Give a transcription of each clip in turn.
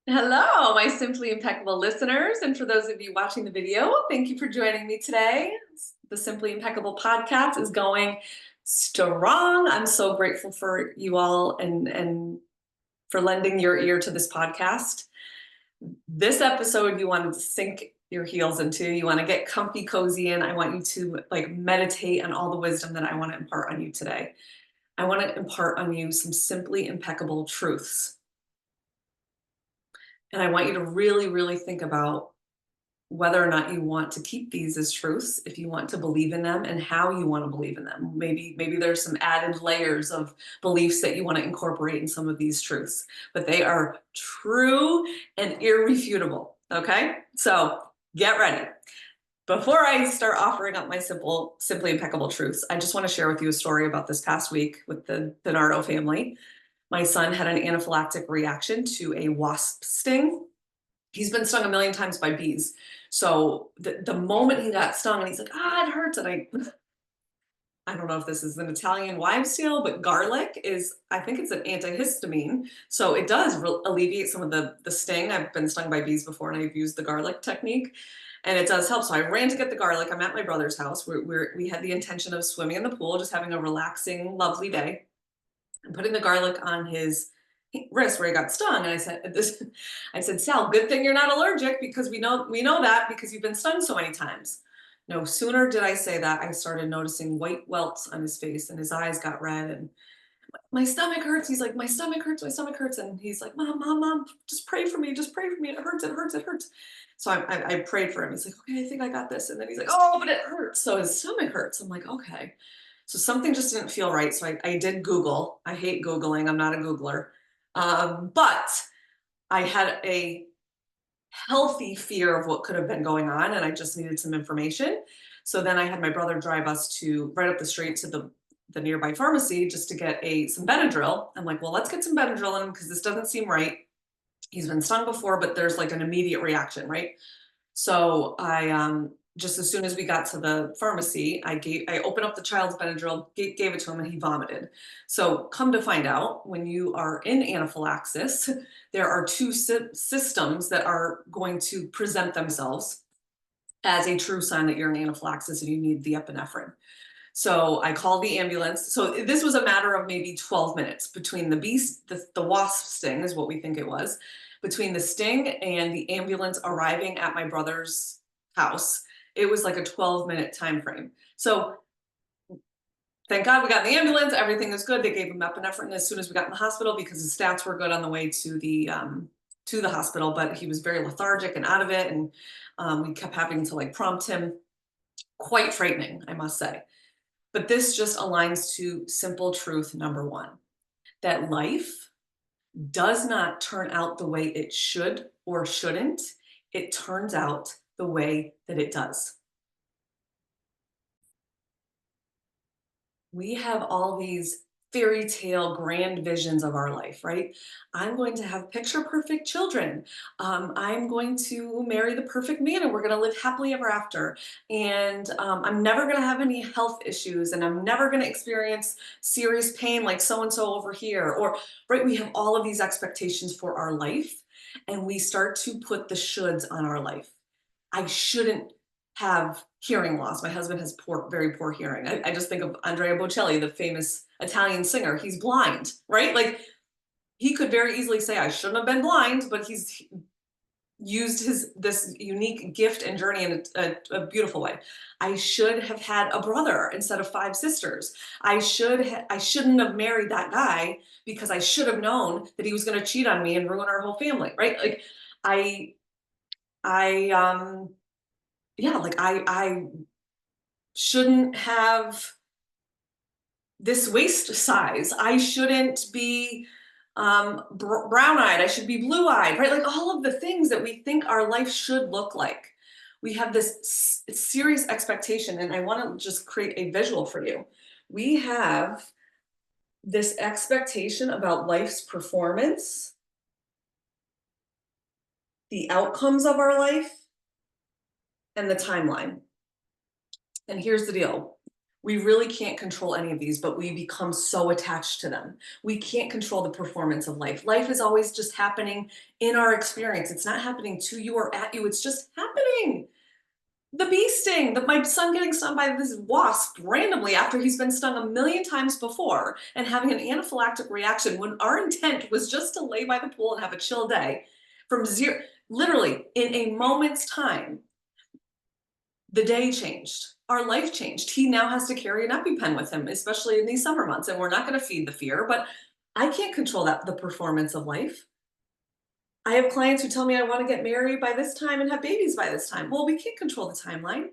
Hello, my Simply Impeccable listeners. And for those of you watching the video, thank you for joining me today. The Simply Impeccable podcast is going strong. I'm so grateful for you all and for lending your ear to this podcast. This episode, you want to sink your heels into, you want to get comfy, cozy in. I want you to meditate on all the wisdom that I want to impart on you today. I want to impart on you some simply impeccable truths. And I want you to really, really think about whether or not you want to keep these as truths, if you want to believe in them and how you want to believe in them. Maybe there's some added layers of beliefs that you want to incorporate in some of these truths, but they are true and irrefutable. Okay? So get ready. Before I start offering up my simply impeccable truths, I just want to share with you a story about this past week with the Bernardo family. My son had an anaphylactic reaction to a wasp sting. He's been stung a million times by bees. So the moment he got stung and he's like, it hurts. And I don't know if this is an Italian wives' tale, but garlic is, I think it's an antihistamine. So it does alleviate some of the sting. I've been stung by bees before and I've used the garlic technique and it does help. So I ran to get the garlic. I'm at my brother's house. We had the intention of swimming in the pool, just having a relaxing, lovely day. I'm putting the garlic on his wrist where he got stung. And I said, Sal, good thing you're not allergic because we know that because you've been stung so many times. No sooner did I say that, I started noticing white welts on his face and his eyes got red and my stomach hurts. He's like, my stomach hurts, my stomach hurts. And he's like, Mom, just pray for me. Just pray for me. It hurts, it hurts, it hurts. So I prayed for him. He's like, okay, I think I got this. And then he's like, oh, but it hurts. So his stomach hurts. I'm like, okay. So something just didn't feel right. So I did Google. I hate Googling. I'm not a Googler. But I had a healthy fear of what could have been going on, and I just needed some information. So then I had my brother drive us to right up the street to the nearby pharmacy just to get some Benadryl. I'm like, well, let's get some Benadryl in him because this doesn't seem right. He's been stung before, but there's like an immediate reaction, right? So I just as soon as we got to the pharmacy, I opened up the child's Benadryl, gave it to him, and he vomited. So come to find out, when you are in anaphylaxis, there are two systems that are going to present themselves as a true sign that you're in anaphylaxis and you need the epinephrine. So I called the ambulance. So this was a matter of maybe 12 minutes between the wasp sting is what we think it was, between the sting and the ambulance arriving at my brother's house. It was like a 12-minute time frame. So thank God we got in the ambulance. Everything is good. They gave him epinephrine as soon as we got in the hospital because his stats were good on the way to the hospital, but he was very lethargic and out of it. And we kept having to prompt him. Quite frightening, I must say. But this just aligns to simple truth number one, that life does not turn out the way it should or shouldn't. It turns out the way that it does. We have all these fairy tale grand visions of our life, right? I'm going to have picture perfect children. I'm going to marry the perfect man and we're going to live happily ever after. And I'm never going to have any health issues and I'm never going to experience serious pain like so and so over here. Or, right, we have all of these expectations for our life and we start to put the shoulds on our life. I shouldn't have hearing loss. My husband has very poor hearing. I just think of Andrea Bocelli, the famous Italian singer. He's blind, right? Like he could very easily say, I shouldn't have been blind, but he's used this unique gift and journey in a beautiful way. I should have had a brother instead of 5 sisters. I shouldn't have married that guy because I should have known that he was going to cheat on me and ruin our whole family, right? Like I yeah, I shouldn't have this waist size. I shouldn't be brown eyed. I should be blue eyed, right? Like all of the things that we think our life should look like. We have this serious expectation, and I want to just create a visual for you. We have this expectation about life's performance, the outcomes of our life, and the timeline. And here's the deal. We really can't control any of these, but we become so attached to them. We can't control the performance of life. Life is always just happening in our experience. It's not happening to you or at you, it's just happening. The bee sting, my son getting stung by this wasp randomly after he's been stung a million times before and having an anaphylactic reaction when our intent was just to lay by the pool and have a chill day from zero, literally in a moment's time, the day changed. Our life changed. He now has to carry an EpiPen with him, especially in these summer months. And we're not going to feed the fear, but I can't control that, the performance of life. I have clients who tell me I want to get married by this time and have babies by this time. Well, we can't control the timeline.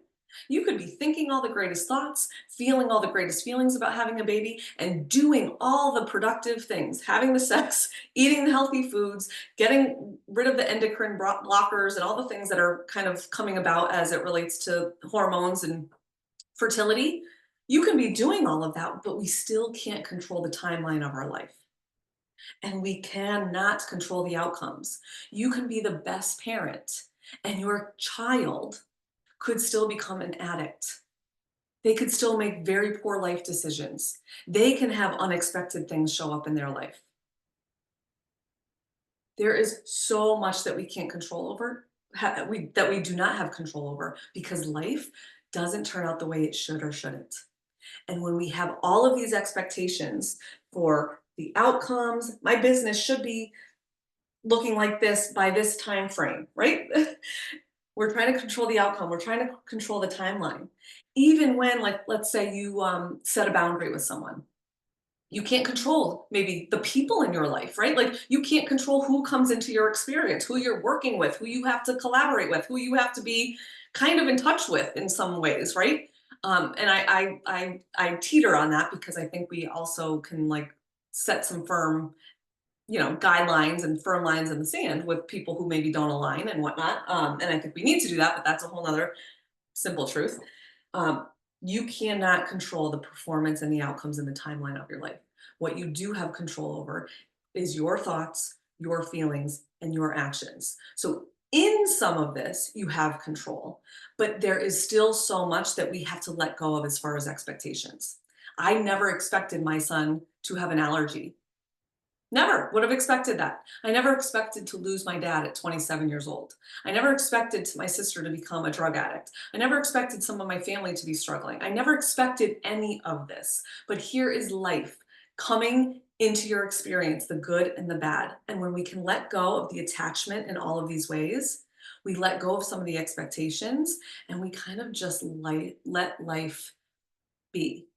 You could be thinking all the greatest thoughts, feeling all the greatest feelings about having a baby, and doing all the productive things, having the sex, eating the healthy foods, getting rid of the endocrine blockers, and all the things that are kind of coming about as it relates to hormones and fertility. You can be doing all of that, but we still can't control the timeline of our life. And we cannot control the outcomes. You can be the best parent, and your child could still become an addict. They could still make very poor life decisions. They can have unexpected things show up in their life. There is so much that we can't control over, that we do not have control over because life doesn't turn out the way it should or shouldn't. And when we have all of these expectations for the outcomes, my business should be looking like this by this time frame, right? We're trying to control the outcome. We're trying to control the timeline. Even when, like, let's say you set a boundary with someone, you can't control maybe the people in your life, right? Like, you can't control who comes into your experience, who you're working with, who you have to collaborate with, who you have to be kind of in touch with in some ways, right? And I teeter on that because I think we also can like set some firm, guidelines and firm lines in the sand with people who maybe don't align and whatnot. And I think we need to do that, but that's a whole nother simple truth. Um, you cannot control the performance and the outcomes and the timeline of your life. What you do have control over is your thoughts, your feelings, and your actions. So, in some of this, you have control, but there is still so much that we have to let go of as far as expectations. I never expected my son to have an allergy. Never would have expected that. I never expected to lose my dad at 27 years old. I never expected my sister to become a drug addict. I never expected some of my family to be struggling. I never expected any of this. But here is life coming into your experience, the good and the bad. And when we can let go of the attachment in all of these ways, we let go of some of the expectations and we kind of just let life be.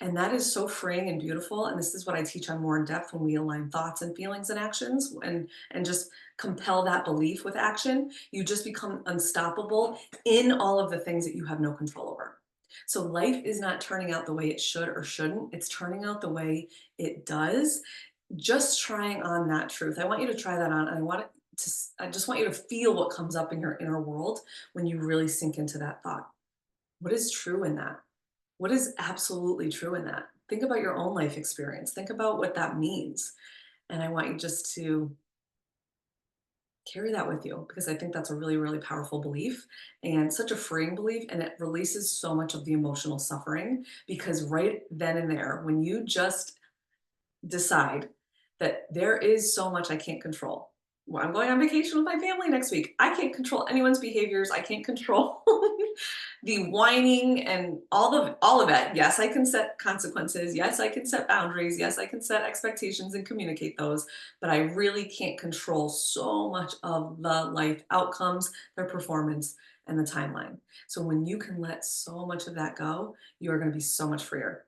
And that is so freeing and beautiful, and this is what I teach on more in depth when we align thoughts and feelings and actions and just compel that belief with action. You just become unstoppable in all of the things that you have no control over. So life is not turning out the way it should or shouldn't. It's turning out the way it does. Just trying on that truth. I want you to try that on, and I just want you to feel what comes up in your inner world when you really sink into that thought. What is true in that? What is absolutely true in that? Think about your own life experience. Think about what that means. And I want you just to carry that with you because I think that's a really, really powerful belief and such a freeing belief. And it releases so much of the emotional suffering because right then and there, when you just decide that there is so much I can't control. Well, I'm going on vacation with my family next week. I can't control anyone's behaviors. I can't control the whining and all of it. Yes, I can set consequences. Yes, I can set boundaries. Yes, I can set expectations and communicate those, but I really can't control so much of the life outcomes, their performance, and the timeline. So when you can let so much of that go, you are going to be so much freer.